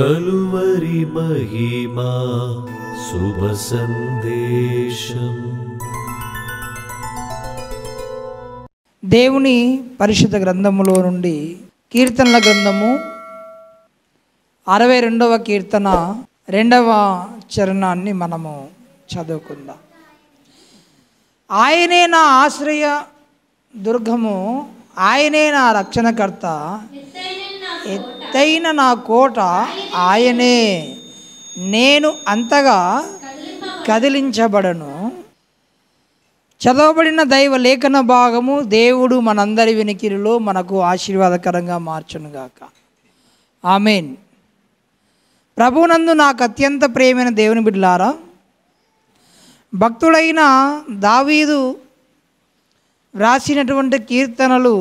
కలువరి మహిమా శుభ సందేశం. దేవుని పరిశుద్ధ గ్రంథములో నుండి కీర్తనల గ్రంథము 62వ కీర్తన 2వ చరణాన్ని మనము చదువుకుందాం. ఆయనే నా ఆశ్రయ దుర్గము, ఆయనే నా రక్షణకర్త, ఎత్తైన నా కోట ఆయనే, నేను అంతగా కదిలించబడను. చదవబడిన దైవ లేఖన భాగము దేవుడు మనందరి వినికిడిలో మనకు ఆశీర్వాదకరంగా మార్చునుగాక. ఆమేన్. ప్రభునందు నాకు అత్యంత ప్రియమైన దేవుని బిడ్డలారా, భక్తుడైన దావీదు వ్రాసినటువంటి కీర్తనలు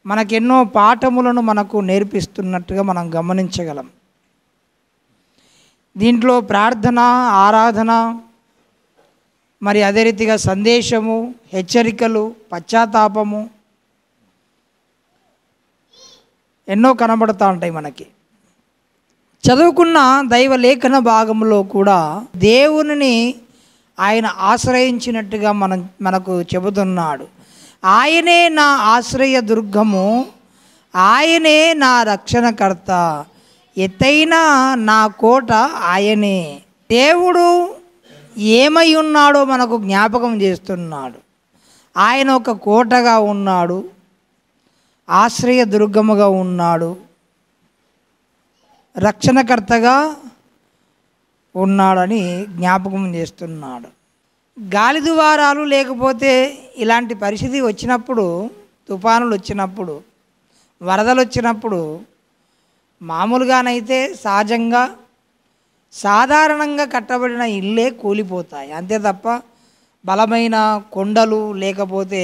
మనకెన్నో పాఠములను మనకు నేర్పిస్తున్నట్టుగా మనం గమనించగలం. దీంట్లో ప్రార్థన, ఆరాధన, మరి అదే రీతిగా సందేశము, హెచ్చరికలు, పశ్చాత్తాపము ఎన్నో కనబడుతూ ఉంటాయి మనకి. చదువుకున్న దైవ లేఖన భాగంలో కూడా దేవునిని ఆయన ఆశ్రయించినట్టుగా మనకు చెబుతున్నాడు. ఆయనే నా ఆశ్రయ దుర్గము, ఆయనే నా రక్షణకర్త, ఎత్తైన నా కోట ఆయనే. దేవుడు ఏమై ఉన్నాడో మనకు జ్ఞాపకం చేస్తున్నాడు. ఆయన ఒక కోటగా ఉన్నాడు, ఆశ్రయ దుర్గముగా ఉన్నాడు, రక్షణకర్తగా ఉన్నాడని జ్ఞాపకం చేస్తున్నాడు. గాలి దువారాలు లేకపోతే ఇలాంటి పరిస్థితి వచ్చినప్పుడు, తుఫానులు వచ్చినప్పుడు, వరదలు వచ్చినప్పుడు మామూలుగానైతే సహజంగా సాధారణంగా కట్టబడిన ఇళ్ళే కూలిపోతాయి. అంతే తప్ప బలమైన కొండలు లేకపోతే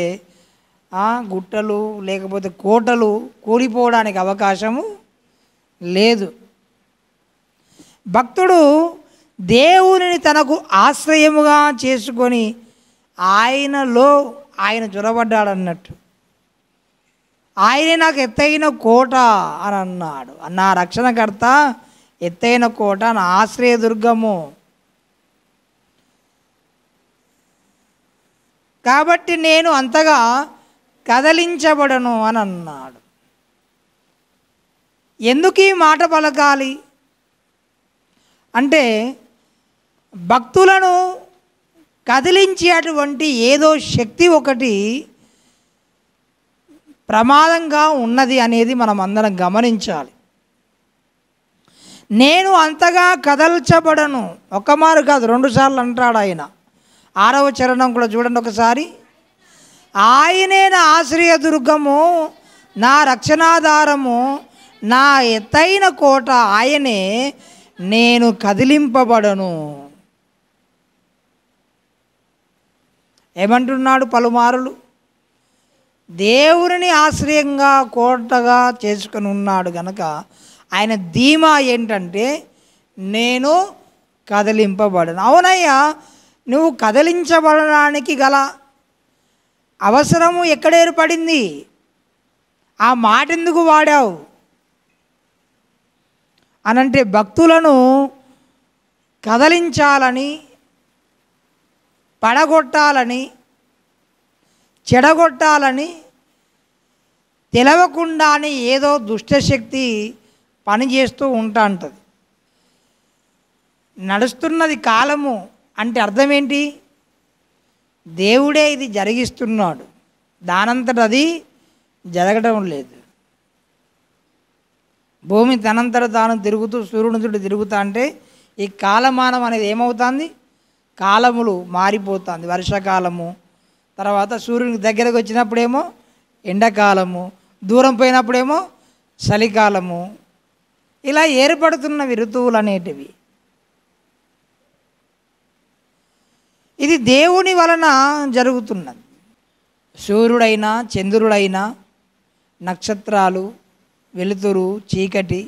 గుట్టలు లేకపోతే కోటలు కూలిపోవడానికి అవకాశము లేదు. భక్తుడు దేవునిని తనకు ఆశ్రయముగా చేసుకొని ఆయనలో ఆయన చొరబడ్డాడన్నట్టు. ఆయనే నాకు ఎత్తైన కోట అని అన్నాడు. నా రక్షణకర్త, ఎత్తైన కోట, నా ఆశ్రయ దుర్గము. కాబట్టి నేను అంతగా కదలించబడను అని అన్నాడు. ఎందుకు ఈ మాట పలకాలి అంటే, భక్తులను కదిలించేటువంటి ఏదో శక్తి ఒకటి ప్రమాదంగా ఉన్నది అనేది మనం అందరం గమనించాలి. నేను అంతగా కదల్చబడను, ఒక మారు కాదు 2 సార్లు అంటాడు ఆయన. 6వ చరణం కూడా చూడండి ఒకసారి. ఆయనే నా ఆశ్రయ దుర్గము, నా రక్షణాధారము, నా ఎత్తైన కోట ఆయనే, నేను కదిలింపబడను. ఏమంటున్నాడు పలుమారులు? దేవుని ఆశ్రయంగా కోటగా చేసుకొని ఉన్నాడు గనక ఆయన ధీమా ఏంటంటే, నేను కదిలింపబడను. అవునయ్యా, నువ్వు కదిలించబడడానికి గల అవసరము ఎక్కడ ఏర్పడింది? ఆ మాట ఎందుకు వాడావు అనంటే, భక్తులను కదలించాలని, పడగొట్టాలని, చెడగొట్టాలని తెలవకుండానే ఏదో దుష్టశక్తి పనిచేస్తూ ఉంటుంది. నడుస్తున్నది కాలము అంటే అర్థం ఏంటి? దేవుడే ఇది జరిగిస్తున్నాడు, దానంతట అది జరగడం లేదు. భూమి తనంతట తాను తిరుగుతూ సూర్యుని చుట్టూ తిరుగుతా అంటే ఈ కాలమానం అనేది ఏమవుతుంది? కాలములు మారిపోతుంది. వర్షాకాలము, తర్వాత సూర్యునికి దగ్గరకు వచ్చినప్పుడేమో ఎండాకాలము, దూరం పోయినప్పుడేమో చలికాలము, ఇలా ఏర్పడుతున్నవి ఋతువులు అనేటివి. ఇది దేవుని వలన జరుగుతున్నది. సూర్యుడైనా, చంద్రుడైనా, నక్షత్రాలు, వెలుతురు, చీకటి,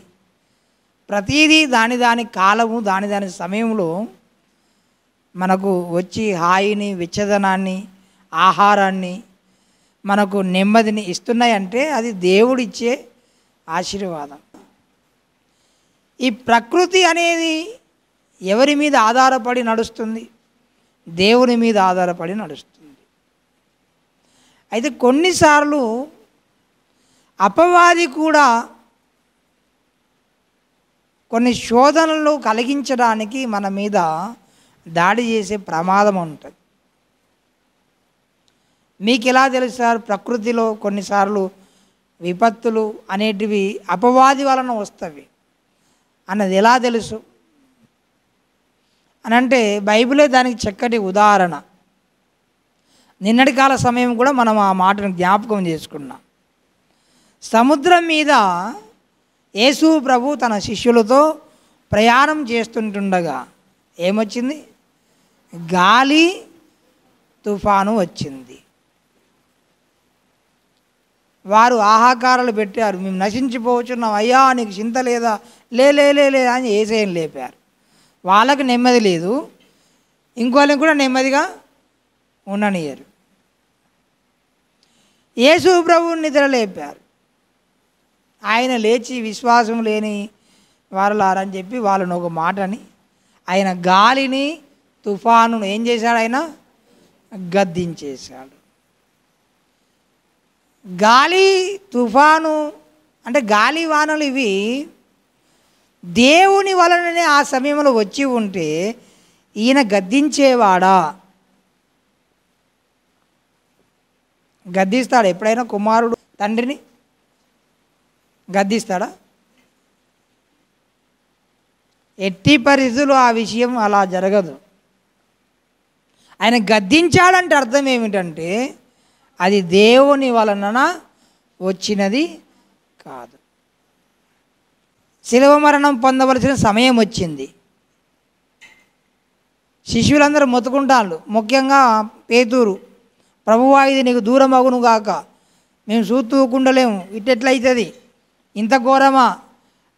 ప్రతిదీ దాని దాని కాలము, దాని దాని సమయంలో మనకు వచ్చి హాయిని, వెచ్చదనాన్ని, ఆహారాన్ని, మనకు నెమ్మదిని ఇస్తున్నాయంటే అది దేవుడిచ్చే ఆశీర్వాదం. ఈ ప్రకృతి అనేది ఎవరి మీద ఆధారపడి నడుస్తుంది? దేవుని మీద ఆధారపడి నడుస్తుంది. అయితే కొన్నిసార్లు అపవాది కూడా కొన్ని శోధనలు కలిగించడానికి మన మీద దాడి చేసే ప్రమాదం ఉంటుంది. మీకు ఎలా తెలుసు సార్ ప్రకృతిలో కొన్నిసార్లు విపత్తులు అనేటివి అపవాది వలన వస్తవి అన్నది ఎలా తెలుసు అని అంటే బైబిలే దానికి చక్కటి ఉదాహరణ. నిన్నటి కాల సమయం కూడా మనం ఆ మాటను జ్ఞాపకం చేసుకున్నాం. సముద్రం మీద యేసు ప్రభు తన శిష్యులతో ప్రయాణం చేస్తుంటుండగా ఏమొచ్చింది? గాలి తుఫాను వచ్చింది. వారు ఆహాకారాలు పెట్టారు, మేము నశించిపోవచ్చున్నాం, అయ్యా నీకు చింత లేదా, లే లే లే లే అని యేసయ్యను లేపారు. వాళ్ళకి నెమ్మది లేదు, ఇంకోళ్ళకి కూడా నెమ్మదిగా ఉండనియరు. యేసు ప్రభువుని నిద్ర లేపారు. ఆయన లేచి విశ్వాసం లేని వారులారని చెప్పి వాళ్ళని ఒక మాటని ఆయన గాలిని తుఫానును ఏం చేశాడు? ఆయన గద్దించేశాడు. గాలి తుఫాను అంటే గాలి వానలు ఇవి దేవుని వలననే ఆ సమయంలో వచ్చి ఉంటే ఈయన గద్దించేవాడా? గద్దిస్తాడు ఎప్పుడైనా కుమారుడు తండ్రిని గద్దిస్తాడా? ఎట్టి పరిస్థితుల్లో ఆ విషయం అలా జరగదు. ఆయన గద్దించాడంటే అర్థం ఏమిటంటే అది దేవుని వలన వచ్చినది కాదు. శిలువ మరణం పొందవలసిన సమయం వచ్చింది. శిష్యులందరూ మొత్తుకుంటాళ్ళు, ముఖ్యంగా పేతురు, ప్రభువా ఇది నీకు దూరం అగును గాక, మేము చూస్తూకుండలేము, ఇట్టెట్లయితుంది, ఇంత ఘోరమా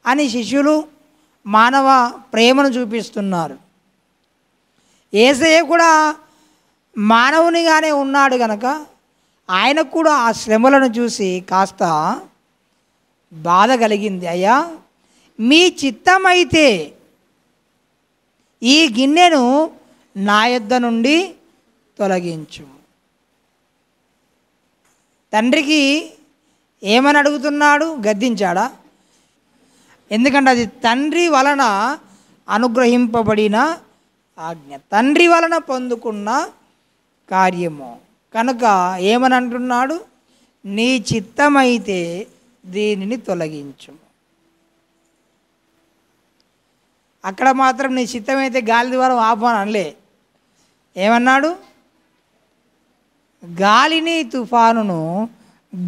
అని శిష్యులు మానవ ప్రేమను చూపిస్తున్నారు. యేసయ్య కూడా మానవునిగానే ఉన్నాడు కనుక ఆయనకు కూడా ఆ శ్రమలను చూసి కాస్త బాధ కలిగింది. అయ్యా మీ చిత్తమైతే ఈ గిన్నెను నా యొద్ద నుండి తొలగించు. తండ్రికి ఏమని అడుగుతున్నాడు? గద్దించాడా? ఎందుకంటే అది తండ్రి వలన అనుగ్రహింపబడిన ఆజ్ఞ, తండ్రి వలన పొందుకున్న కార్యము కనుక ఏమని అంటున్నాడు? నీ చిత్తమైతే దీనిని తొలగించు. అక్కడ మాత్రం నీ చిత్తమైతే గాలి ద్వారా ఆపాను అనలే. ఏమన్నాడు? గాలిని తుఫానును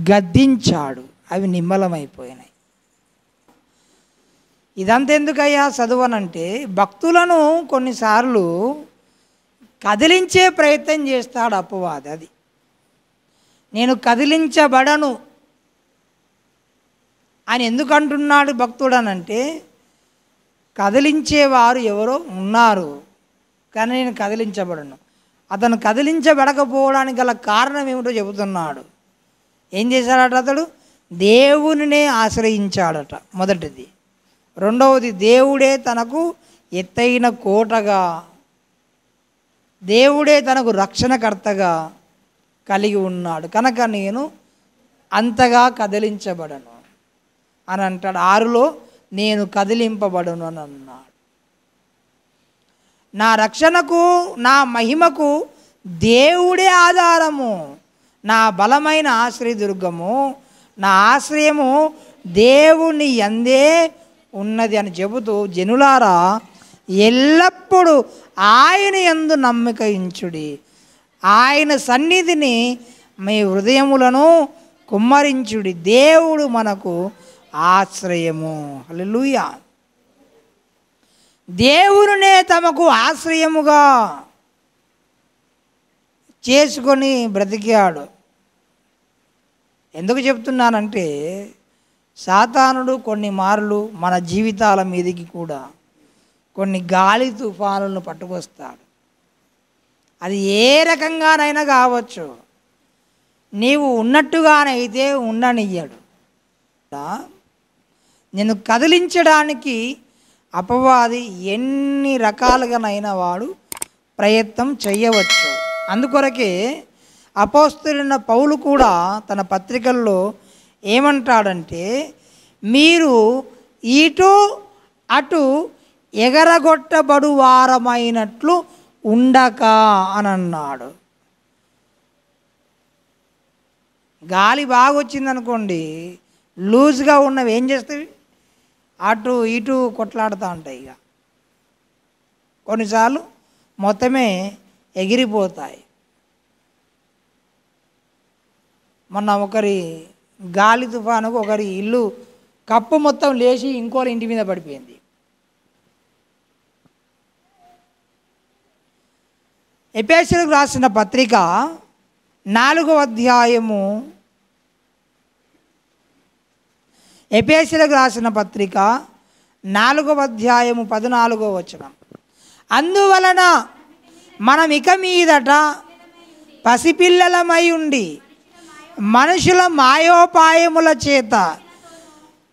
గద్దించాడు, అవి నిమ్మలమైపోయినాయి. ఇదంతా ఎందుకయ్యా చదువనంటే భక్తులను కొన్నిసార్లు కదిలించే ప్రయత్నం చేస్తాడు అపవాది. అది నేను కదిలించబడను అని ఎందుకు అంటున్నాడు భక్తుడనంటే కదిలించేవారు ఎవరో ఉన్నారు కానీ నేను కదిలించబడను. అతను కదిలించబడకపోవడానికి గల కారణం ఏమిటో చెబుతున్నాడు. ఏం చేశాడట? అతడు దేవునినే ఆశ్రయించాడట మొదటిది. రెండవది దేవుడే తనకు ఎత్తైన కోటగా, దేవుడే తనకు రక్షణకర్తగా కలిగి ఉన్నాడు కనుక నేను అంతగా కదిలించబడను అని అంటాడు. 6లో నేను కదిలింపబడను అని అన్నాడు. నా రక్షణకు నా మహిమకు దేవుడే ఆధారము, నా బలమైన ఆశ్రయదుర్గము, నా ఆశ్రయము దేవుని యందే ఉన్నది అని చెబుతూ జనులారా ఎల్లప్పుడూ ఆయన యందు నమ్మిక ఉంచుడి, ఆయన సన్నిధిని మీ హృదయములను కుమ్మరించుడి, దేవుడు మనకు ఆశ్రయము. హల్లెలూయా. దేవునినే తమకు ఆశ్రయముగా చేసుకొని బ్రతికాడు. ఎందుకు చెప్తున్నానంటే సాతానుడు కొన్ని మార్లు మన జీవితాల మీదకి కూడా కొన్ని గాలి తుఫానులను పట్టుకొస్తాడు. అది ఏ రకంగానైనా కావచ్చు, నీవు ఉన్నట్టుగానైతే ఉండనియ్యడు. నేను కదిలించడానికి అపవాది ఎన్ని రకాలుగానైనా వాడు ప్రయత్నం చేయవచ్చు. అందుకొరకే అపోస్తలుడైన పౌలు కూడా తన పత్రికల్లో ఏమంటాడంటే, మీరు ఇటు అటు ఎగరగొట్టబడు వారమైనట్లు ఉండక అని అన్నాడు. గాలి బాగా వచ్చిందనుకోండి, లూజ్గా ఉన్నవి ఏం చేస్తాయి, అటు ఇటు కొట్లాడుతూ ఉంటాయి. ఇక కొన్నిసార్లు మొత్తమే ఎగిరిపోతాయి. మొన్న ఒకరి గాలి తుఫానుకు ఒకరి ఇల్లు కప్పు మొత్తం లేచి ఇంకోరి ఇంటి మీద పడిపోయింది. ఎఫెసీయులకు రాసిన పత్రిక 4వ అధ్యాయము, ఎఫెసీయులకు రాసిన పత్రిక 4వ అధ్యాయము 14వ వచనం. అందువలన మనం ఇక మీదట పసిపిల్లలమై ఉండి మనుషుల మాయోపాయముల చేత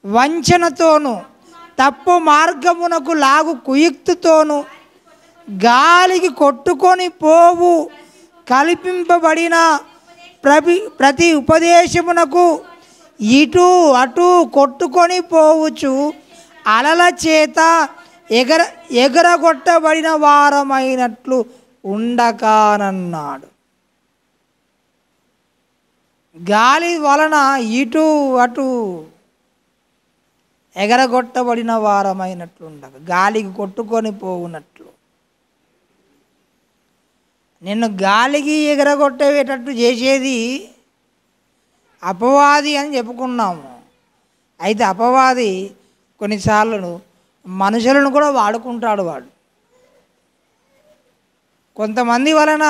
వంచనతోనూ తప్పు మార్గమునకు లాగు కుయుక్తితోనూ గాలికి కొట్టుకొని పోవు కల్పింపబడిన ప్రతి ఉపదేశమునకు ఇటు అటు కొట్టుకొని పోవచ్చు అలల చేత ఎగరగొట్టబడిన వారమైనట్లు ఉండకానన్నాడు. గాలి వలన ఇటు అటు ఎగరగొట్టబడిన వారమైనట్లు ఉండక, గాలికి కొట్టుకొని పోవునట్లు. నిన్ను గాలికి ఎగరగొట్టేటట్టు చేసేది అపవాది అని చెప్పుకున్నాము. అయితే అపవాది కొన్నిసార్లు మనుషులను కూడా వాడుకుంటాడు. వాడు కొంతమంది వలన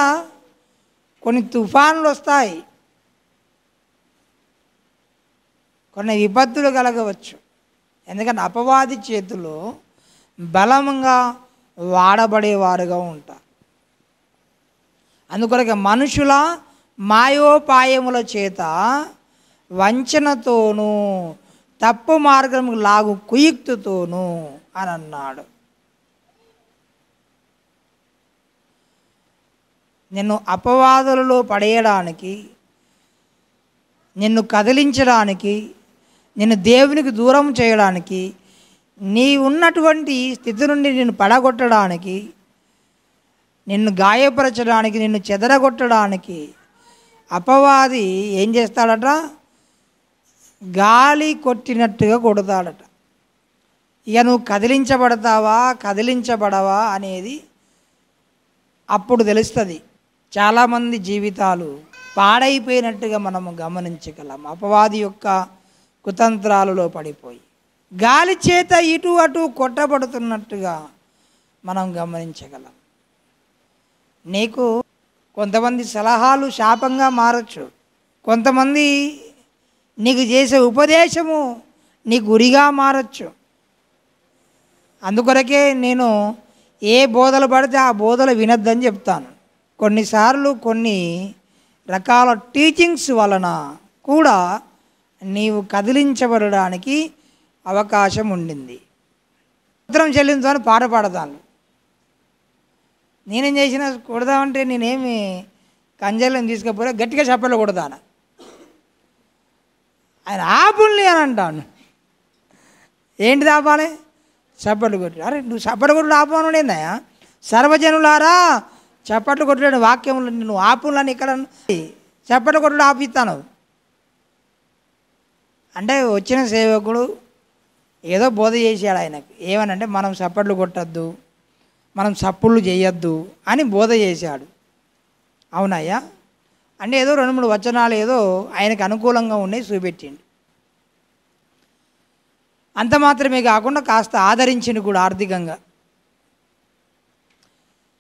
కొన్ని తుఫాన్లు వస్తాయి, కొన్ని విపత్తులు కలగవచ్చు. ఎందుకంటే అపవాది చేతిలో బలంగా వాడబడేవారుగా ఉంటారు. అందుకొరకే మనుషుల మాయోపాయముల చేత వంచనతోనూ తప్పు మార్గం లాగు కుయుక్తితోనూ అని అన్నాడు. నిన్ను అపవాదులలో పడేయడానికి, నిన్ను కదిలించడానికి, నిన్ను దేవునికి దూరం చేయడానికి, నీ ఉన్నటువంటి స్థితి నుండి నిన్ను పడగొట్టడానికి, నిన్ను గాయపరచడానికి, నిన్ను చెదరగొట్టడానికి అపవాది ఏం చేస్తాడట, గాలి కొట్టినట్టుగా కొడతాడట. ఇక నువ్వు కదిలించబడతావా కదిలించబడవా అనేది అప్పుడు తెలుస్తుంది. చాలామంది జీవితాలు పాడైపోయినట్టుగా మనము గమనించగలం. అపవాది యొక్క కుతంత్రాలలో పడిపోయి గాలి చేత ఇటు అటు కొట్టబడుతున్నట్టుగా మనం గమనించగలం. నీకు కొంతమంది సలహాలు శాపంగా మారచ్చు, కొంతమంది నీకు చేసే ఉపదేశము నీ గురిగా మారచ్చు. అందుకొరకే నేను ఏ బోధలు పడితే ఆ బోధలు వినొద్దని చెప్తాను. కొన్నిసార్లు కొన్ని రకాల టీచింగ్స్ వలన కూడా నీవు కదిలించబడడానికి అవకాశం ఉండింది. ఉత్తరం చెల్లించని పాట పాడతాను. నేనేం చేసినా కొడదామంటే నేనేమి కంజలను తీసుకపోతే గట్టిగా చప్పట్లు కొడతాను. ఆయన ఆపుల్ని అని అంటాను. ఏంటిది ఆపాలి? చప్పట్లు కొట్టి. అరే నువ్వు చప్పట్లు కొట్టు ఆపను ఏందయ్యా? సర్వజనులారా చప్పట్లు కొట్టలేడు వాక్యములు నువ్వు ఆపులని ఇక్కడ చప్పట్లు కొట్టుడు ఆపిస్తాను అంటే వచ్చిన సేవకుడు ఏదో బోధ చేశాడు ఆయనకు. ఏమనంటే మనం చప్పట్లు కొట్టద్దు, మనం చప్పుళ్ళు చేయొద్దు అని బోధ చేశాడు. అవునయ్యా అంటే ఏదో 2-3 వచనాలు ఏదో ఆయనకు అనుకూలంగా ఉన్నాయి చూపెట్టిండు. అంత మాత్రమే కాకుండా కాస్త ఆదరించిండు కూడా ఆర్థికంగా.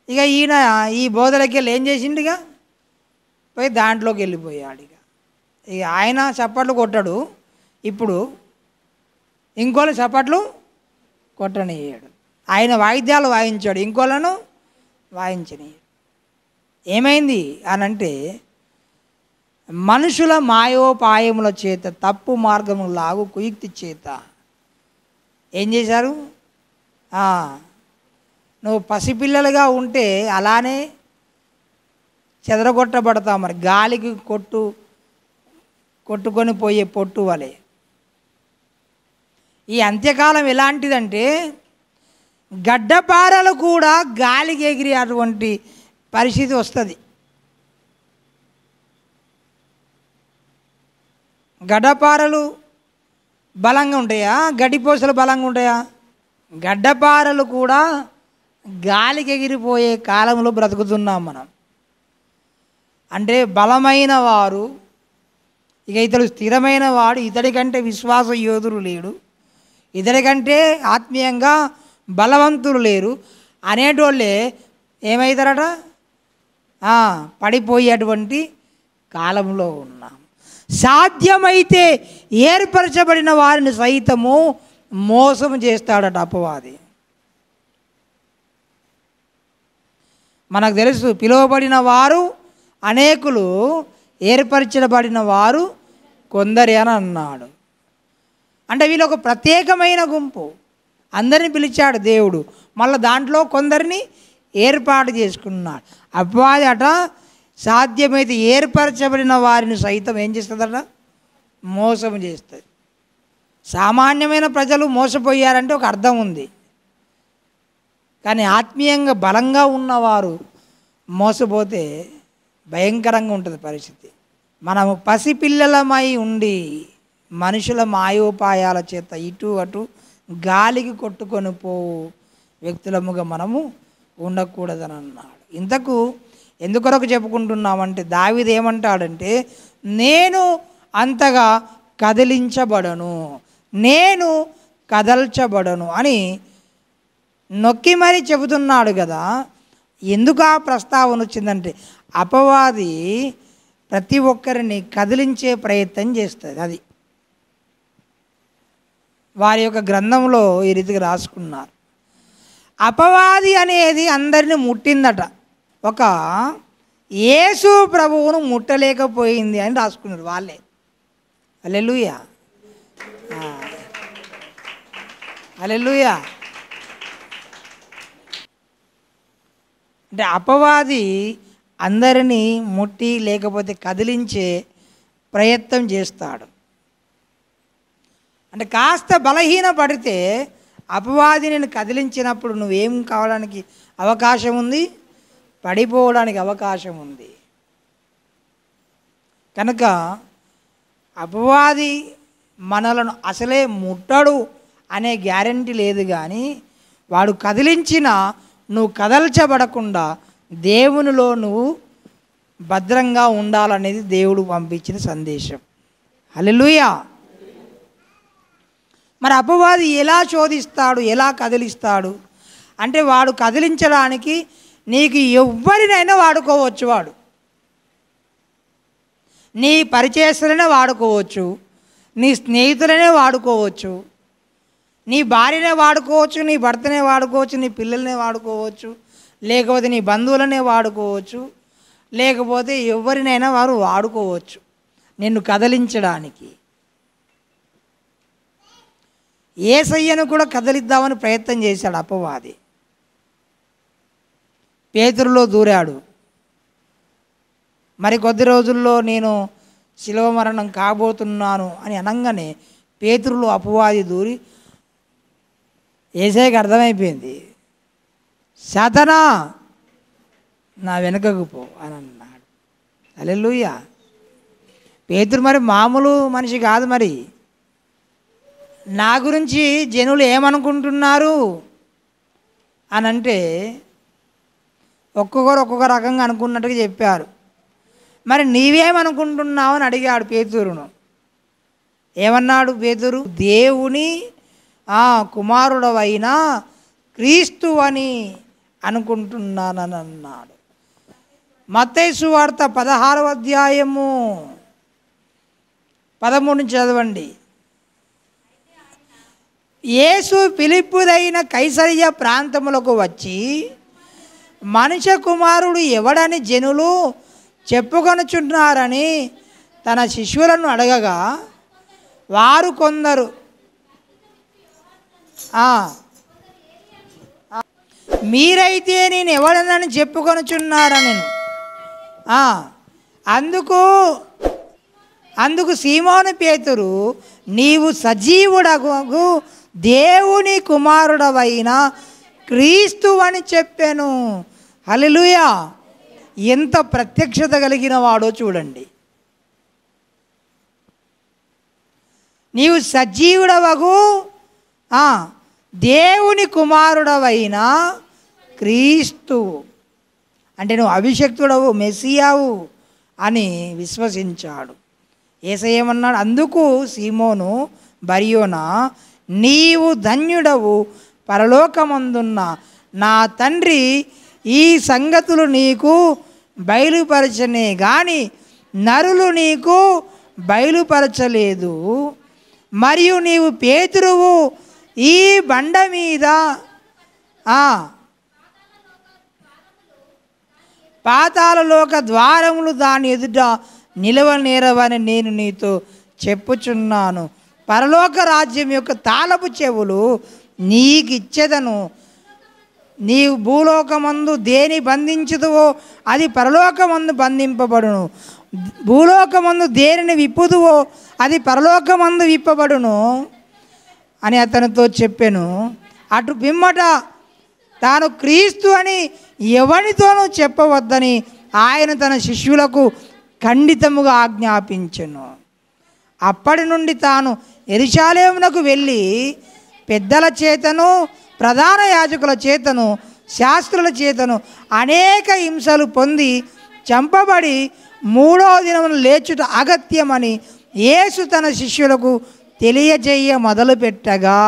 ఇక ఈయన ఈ బోధలకి వెళ్ళి ఏం చేసిండు, ఇక పోయి దాంట్లోకి వెళ్ళిపోయాడు. ఇక ఆయన చప్పట్లు కొట్టాడు, ఇప్పుడు ఇంకోళ్ళు చప్పట్లు కొట్టనియ్యాడు. ఆయన వాయిద్యాలు వాయించాడు, ఇంకోళ్ళను వాయించనియ్యాడు. ఏమైంది అనంటే మనుషుల మాయోపాయముల చేత తప్పు మార్గము లాగు కుయుక్తి చేత ఏం చేశారు, నువ్వు పసిపిల్లలుగా ఉంటే అలానే చెదరగొట్టబడతావు. మరి గాలికి కొట్టుకొని పోయే పొట్టు వలె. ఈ అంత్యకాలం ఎలాంటిదంటే గడ్డపారలు కూడా గాలికి ఎగిరి అటువంటి పరిస్థితి వస్తుంది. గడ్డపారలు బలంగా ఉంటాయా? గడ్డిపోసలు బలంగా ఉంటాయా? గడ్డపారలు కూడా గాలికి ఎగిరిపోయే కాలంలో బ్రతుకుతున్నాం మనం. అంటే బలమైన వారు, ఇక ఇతడు స్థిరమైన వాడు, ఇతడి కంటే విశ్వాస యోధుడు లేడు, ఇతడి కంటే ఆత్మీయంగా బలవంతులు లేరు అనేటోళ్ళే ఏమవుతారట? పడిపోయేటువంటి కాలంలో ఉన్నాం. సాధ్యమైతే ఏర్పరచబడిన వారిని సైతము మోసం చేస్తాడట అపవాది. మనకు తెలుసు, పిలువబడిన వారు అనేకులు, ఏర్పరచబడిన వారు కొందరి అని అన్నాడు. అంటే వీళ్ళు ఒక ప్రత్యేకమైన గుంపు. అందరిని పిలిచాడు దేవుడు, మళ్ళీ దాంట్లో కొందరిని ఏర్పాటు చేసుకున్నాడు. అపవాది అట సాధ్యమైతే ఏర్పరచబడిన వారిని సైతం ఏం చేస్తుందట? మోసం చేస్తుంది. సామాన్యమైన ప్రజలు మోసపోయారంటే ఒక అర్థం ఉంది, కానీ ఆత్మీయంగా బలంగా ఉన్నవారు మోసపోతే భయంకరంగా ఉంటుంది పరిస్థితి. మనము పసిపిల్లలమై ఉండి మనుషుల మాయోపాయాల చేత ఇటు అటు గాలికి కొట్టుకొని పోవు వ్యక్తులముగా మనము ఉండకూడదని అన్నాడు. ఇంతకు ఎందుకొరకు చెప్పుకుంటున్నామంటే, దావీదు ఏమంటాడంటే, నేను అంతగా కదిలించబడను, నేను కదల్చబడను అని నొక్కి మరీ చెబుతున్నాడు కదా. ఎందుకు ఆ ప్రస్తావన వచ్చిందంటే, అపవాది ప్రతి ఒక్కరిని కదిలించే ప్రయత్నం చేస్తుంది. అది వారి యొక్క గ్రంథంలో ఈ రీతిగా రాసుకున్నారు. అపవాది అనేది అందరిని ముట్టిందట, ఒక యేసు ప్రభువును ముట్టలేకపోయింది అని రాసుకున్నారు వాళ్ళే. హల్లెలూయా, హల్లెలూయా. అంటే అపవాది అందరినీ ముట్టి లేకపోతే కదిలించే ప్రయత్నం చేస్తాడు. అంటే కాస్త బలహీన పడితే అపవాది నేను కదిలించినప్పుడు నువ్వేం కావడానికి అవకాశం ఉంది? పడిపోవడానికి అవకాశం ఉంది. కనుక అపవాది మనలను అసలే ముట్టడు అనే గ్యారెంటీ లేదు, కానీ వాడు కదిలించిన నువ్వు కదల్చబడకుండా దేవునిలో నువ్వు భద్రంగా ఉండాలనేది దేవుడు పంపించిన సందేశం. హల్లెలూయా. మరి అపవాది ఎలా శోధిస్తాడు, ఎలా కదిలిస్తాడు అంటే, వాడు కదిలించడానికి నీకు ఎవరినైనా వాడుకోవచ్చు. వాడు నీ పరిచయస్తులనే వాడుకోవచ్చు, నీ స్నేహితులనే వాడుకోవచ్చు, నీ భార్యనే వాడుకోవచ్చు, నీ భర్తనే వాడుకోవచ్చు, నీ పిల్లలనే వాడుకోవచ్చు, లేకపోతే నీ బంధువులనే వాడుకోవచ్చు, లేకపోతే ఎవరినైనా వారు వాడుకోవచ్చు నిన్ను కదిలించడానికి. యేసయ్యను కూడా కదిలిద్దామని ప్రయత్నం చేశాడు అపవాది. పేతురులో దూరాడు. మరి కొద్ది రోజుల్లో నేను శిలువ మరణం కాబోతున్నాను అని అనగానే పేతురులో అపవాది దూరి యేసయ్యకి అర్థమైపోయింది, సాతానా నా వెనుకకు పో అని అన్నాడు. హల్లెలూయా. పేతురు మరి మామూలు మనిషి కాదు. మరి నా గురించి జనులు ఏమనుకుంటున్నారు అని అంటే ఒక్కొక్కరు ఒక్కొక్క రకంగా అనుకున్నట్టుగా చెప్పారు. మరి నీవేమనుకుంటున్నావు అని అడిగాడు పేతురును. ఏమన్నాడు పేతురు? దేవుని కుమారుడవైన క్రీస్తు అని అనుకుంటున్నానని అన్నాడు. మత్తయి సువార్త 16వ అధ్యాయము 13 చదవండి. యేసు ఫిలిప్పుదైన కైసరయ ప్రాంతములకు వచ్చి, మనుష్య కుమారుడు ఎవడని జనులు చెప్పుకొనుచున్నారని తన శిష్యులను అడగగా, వారు కొందరు మీరైతే నేను ఎవడనని చెప్పుకొనుచున్నారా నేను. అందుకు సీమోను పేతురు, నీవు సజీవుడగు దేవుని కుమారుడవైన క్రీస్తు అని చెప్పాను. హల్లెలూయా! ఎంత ప్రత్యక్షత కలిగిన వాడో చూడండి. నీవు సజీవుడవగు దేవుని కుమారుడవైన క్రీస్తు అంటే నువ్వు అభిషక్తుడవు, మెస్సియావు అని విశ్వసించాడు. యేసయ్య ఏమన్నాడు? అందుకు సీమోను బర్యోనా, నీవు ధన్యుడవు, పరలోకమందున్న నా తండ్రి ఈ సంగతులు నీకు బయలుపరచనే గాని నరులు నీకు బయలుపరచలేదు. మరియు నీవు పేతురువు, ఈ బండ మీద పాతాళలోక ద్వారములు దాని ఎదుట నిలవనేరవని నేను నీతో చెప్పుచున్నాను. పరలోక రాజ్యం యొక్క తాళపు చెవులు నీకిచ్చేదను. నీవు భూలోకమందు దేని బంధించుదువో అది పరలోకమందు బంధింపబడును, భూలోకమందు దేనిని విప్పుదువో అది పరలోకమందు విప్పబడును అని అతనితో చెప్పాను. అటు పిమ్మట తాను క్రీస్తు అని ఎవరితోనూ చెప్పవద్దని ఆయన తన శిష్యులకు ఖండితముగా ఆజ్ఞాపించెను. అప్పటి నుండి తాను యెరూషలేమునకు వెళ్ళి పెద్దల చేతను, ప్రధాన యాజకుల చేతను, శాస్త్రుల చేతను అనేక హింసలు పొంది చంపబడి మూడవ దినమున లేచుట అగత్యమని యేసు తన శిష్యులకు తెలియజేయ మొదలుపెట్టగా,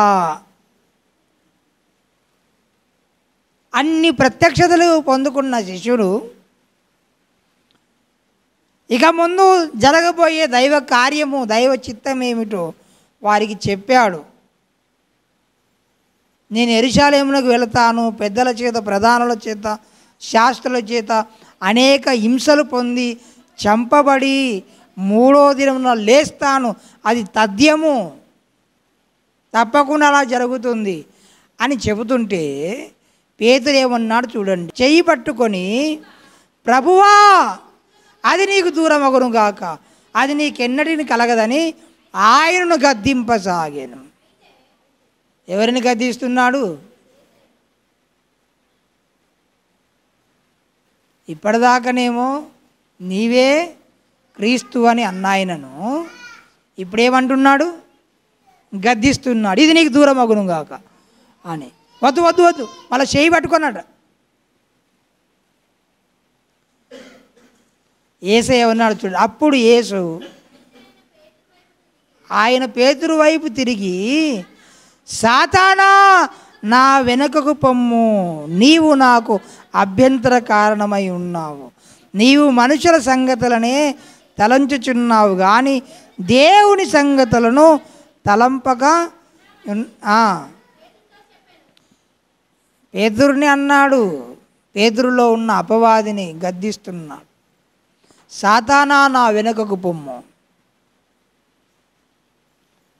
అన్ని ప్రత్యక్షతలు పొందుకున్న శిష్యుడు ఇక ముందు జరగబోయే దైవ కార్యము, దైవ చిత్తం ఏమిటో వారికి చెప్పాడు. నేను యెరూషలేమునకు వెళతాను, పెద్దల చేత, ప్రధానుల చేత, శాస్త్రుల చేత అనేక హింసలు పొంది చంపబడి మూడో దినమున లేస్తాను, అది తథ్యము, తప్పకుండా అలా జరుగుతుంది అని చెబుతుంటే పేతురు ఏమన్నాడు చూడండి. చెయ్యి పట్టుకొని, ప్రభువా అది నీకు దూరం అగును గాక, అది నీకెన్నటిని కలగదని ఆయనను గద్దింపసాగాను. ఎవరిని గద్దిస్తున్నాడు? ఇప్పటిదాకానేమో నీవే క్రీస్తు అని అన్నాయనను, ఇప్పుడేమంటున్నాడు? గద్దిస్తున్నాడు, ఇది నీకు దూరం అగును గాక అని. వద్దు వద్దు వద్దు, మళ్ళీ చేయి పట్టుకున్నాడు. యేసయ్య ఉన్నాడు చూడు. అప్పుడు యేసు ఆయన పేతురు వైపు తిరిగి, సాతానా నా వెనుకకు పొమ్ము, నీవు నాకు అభ్యంతర కారణమై ఉన్నావు. నీవు మనుషుల సంగతులనే తలంచుచున్నావు కానీ దేవుని సంగతులను తలంపక. పేతురుని అన్నాడు, పేతురులో ఉన్న అపవాదిని గద్దిస్తున్నాడు. సాతానా నా వెనుకకు పొమ్ము.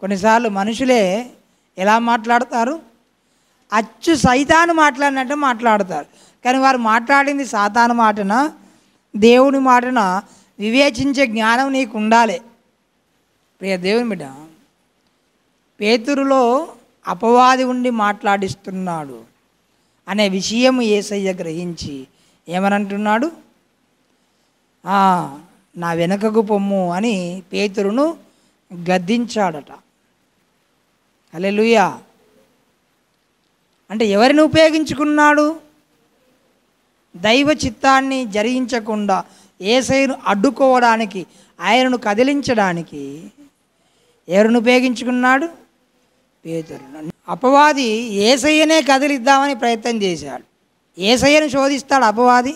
కొన్నిసార్లు మనుషులే ఎలా మాట్లాడతారు? అచ్చు సైతాను మాట్లాడినట్టు మాట్లాడతారు. కానీ వారు మాట్లాడింది సాతాను మాటనా, దేవుని మాటనా వివేచించే జ్ఞానం నీకు ఉండాలి. ప్రియ దేవుని బిడ్డ, పేతురులో అపవాది ఉండి మాట్లాడిస్తున్నాడు అనే విషయం యేసయ్య గ్రహించి ఏమనంటున్నాడు? నా వెనకకు పొమ్ము అని పేతురును గద్దించాడట. హల్లెలూయా! అంటే ఎవరిని ఉపయోగించుకున్నాడు? దైవ చిత్తాన్ని జరిగించకుండా యేసయ్యను అడ్డుకోవడానికి, ఆయనను కదిలించడానికి ఎవరిని ఉపయోగించుకున్నాడు? పేతురును. అపవాది యేసయ్యనే కదిలిద్దామని ప్రయత్నం చేశాడు. యేసయ్యను శోధిస్తాడు అపవాది?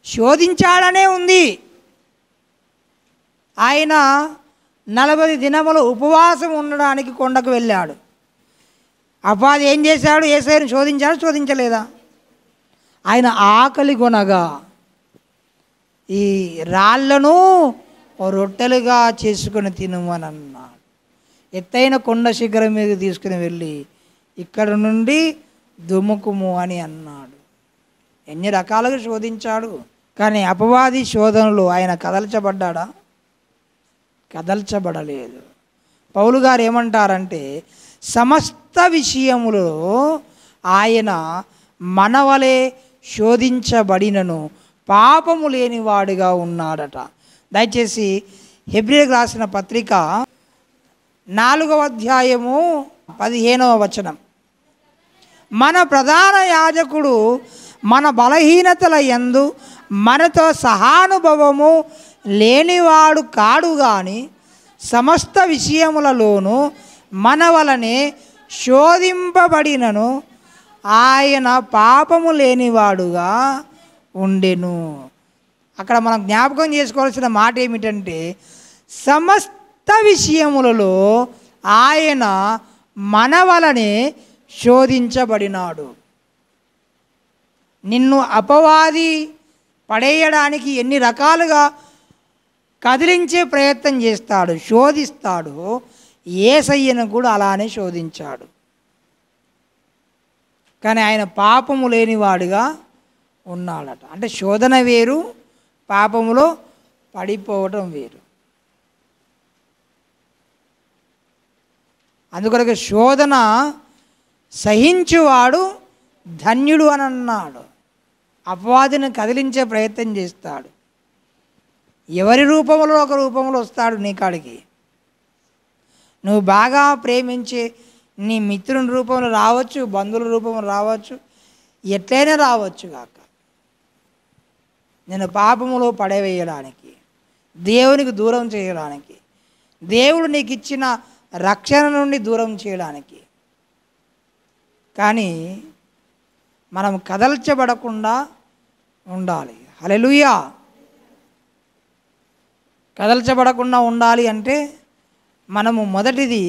శోధించాడనే ఉంది. ఆయన 40 దినములు ఉపవాసం ఉండడానికి కొండకు వెళ్ళాడు. అపవాది ఏం చేశాడు? యేసయ్యను శోధించాడు, శోధించలేదా? ఆయన ఆకలి కొనగా ఈ రాళ్లను రొట్టెలుగా చేసుకుని తినమని అన్నాడు. ఎత్తైన కొండ శిఖరం మీద తీసుకుని వెళ్ళి ఇక్కడ నుండి దుముకుము అని అన్నాడు. ఎన్ని రకాలుగా శోధించాడు, కానీ అపవాది శోధనలు ఆయన కదల్చబడ్డా? కదల్చబడలేదు. పౌలు గారు ఏమంటారంటే సమస్త విషయములో ఆయన మనవలే శోధించబడినను పాపము లేనివాడుగా ఉన్నాడట. దయచేసి హెబ్రీయులకు రాసిన పత్రిక 4వ అధ్యాయము 15వ వచనం. మన ప్రధాన యాజకుడు మన బలహీనతల యందు మనతో సహానుభవము లేనివాడు కాడు గాని సమస్త విషయములలోనూ మన వలనే శోధింపబడినను ఆయన పాపము లేనివాడుగా ఉండెను. అక్కడ మనం జ్ఞాపకం చేసుకోవాల్సిన మాట ఏమిటంటే సమస్త విషయములలో ఆయన మన వలనే శోధించబడినాడు. నిన్ను అపవాది పడేయడానికి ఎన్ని రకాలుగా కదిలించే ప్రయత్నం చేస్తాడు, శోధిస్తాడు, యేసయ్యను కూడా అలానే శోధించాడు. కానీ ఆయన పాపము లేనివాడుగా ఉన్నాడట. అంటే శోధన వేరు, పాపములో పడిపోవటం వేరు. అందుకొరకు శోధన సహించువాడు ధన్యుడు అని అన్నాడు. అపవాదిని కదిలించే ప్రయత్నం చేస్తాడు. ఎవరి రూపంలో ఒక రూపంలో వస్తాడు నీ కాడికి. నువ్వు బాగా ప్రేమించే నీ మిత్రుని రూపంలో రావచ్చు, బంధువుల రూపంలో రావచ్చు, ఎట్లయినా రావచ్చు కాక నేను పాపములో పడవేయడానికి, దేవునికి దూరం చేయడానికి, దేవుడు నీకు ఇచ్చిన రక్షణ నుండి దూరం చేయడానికి. కానీ మనం కదల్చబడకుండా ఉండాలి. హల్లెలూయా. కదల్చబడకుండా ఉండాలి అంటే మనము మొదటిది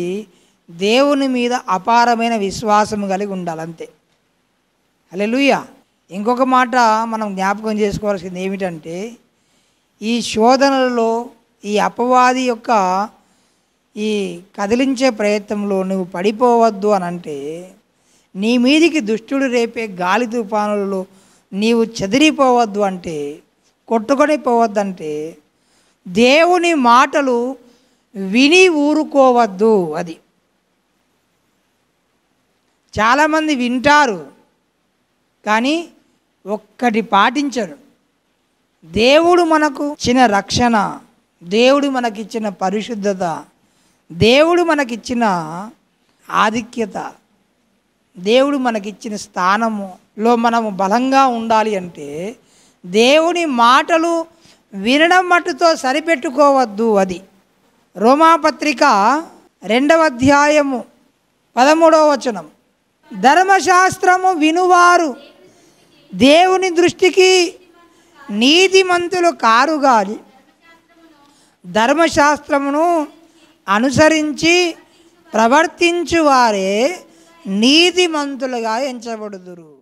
దేవుని మీద అపారమైన విశ్వాసం కలిగి ఉండాలి, అంతే. హల్లెలూయా. ఇంకొక మాట మనం జ్ఞాపకం చేసుకోవాల్సింది ఏమిటంటే ఈ శోధనలలో ఈ అపవాది యొక్క ఈ కదిలించే ప్రయత్నంలో నువ్వు పడిపోవద్దు అని అంటే, నీ మీదికి దుష్టుడు రేపే గాలి తుఫానులలో నీవు చెదిరిపోవద్దు అంటే, కొట్టుకొని పోవద్దంటే దేవుని మాటలు విని ఊరుకోవద్దు. అది చాలామంది వింటారు కానీ ఒక్కటి పాటించరు. దేవుడు మనకు ఇచ్చిన రక్షణ, దేవుడు మనకిచ్చిన పరిశుద్ధత, దేవుడు మనకిచ్చిన ఆధిక్యత, దేవుడు మనకిచ్చిన స్థానములో మనము బలంగా ఉండాలి అంటే దేవుని మాటలు వినడం మట్టుతో సరిపెట్టుకోవద్దు. అది రోమాపత్రిక 2వ అధ్యాయము 13వ వచనం. ధర్మశాస్త్రము వినువారు దేవుని దృష్టికి నీతిమంతులు కారుగాలి, ధర్మశాస్త్రమును అనుసరించి ప్రవర్తించువారే నీతిమంతులుగా ఎంచబడుదురు.